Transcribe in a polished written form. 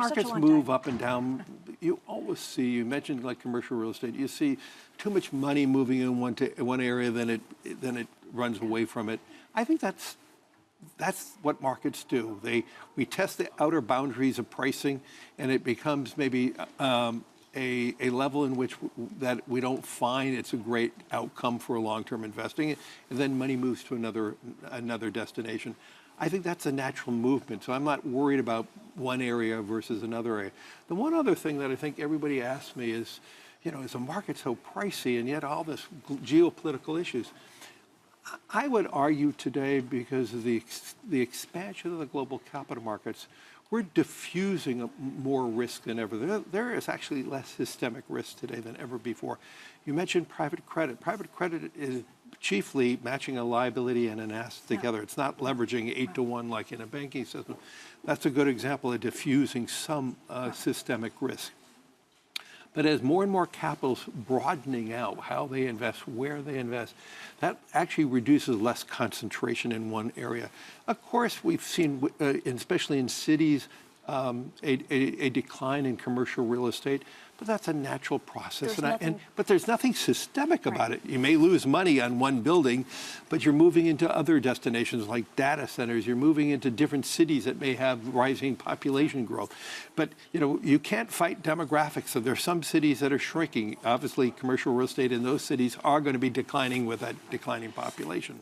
markets move up and down, you always see, you mentioned like commercial real estate, you see too much money moving in one area, then it runs away from it. I think that's what markets do. We test the outer boundaries of pricing, and it becomes maybe a level in which that we don't find it's a great outcome for long-term investing, and then money moves to another destination. I think that's a natural movement, so I'm not worried about one area versus another area. The one other thing that I think everybody asks me is, is the market so pricey and yet all this geopolitical issues? I would argue today, because of the expansion of the global capital markets, we're diffusing more risk than ever. There is actually less systemic risk today than ever before. You mentioned private credit. Private credit is chiefly matching a liability and an asset together. It's not leveraging 8-to-1 like in a banking system. That's a good example of diffusing some systemic risk. But as more and more capital's broadening out how they invest, where they invest, that actually reduces less concentration in one area. Of course, we've seen, especially in cities, a decline in commercial real estate, but that's a natural process. But there's nothing systemic about it. You may lose money on one building, but you're moving into other destinations like data centers. You're moving into different cities that may have rising population growth. But you can't fight demographics. So there's some cities that are shrinking. Obviously, commercial real estate in those cities are going to be declining with that declining population.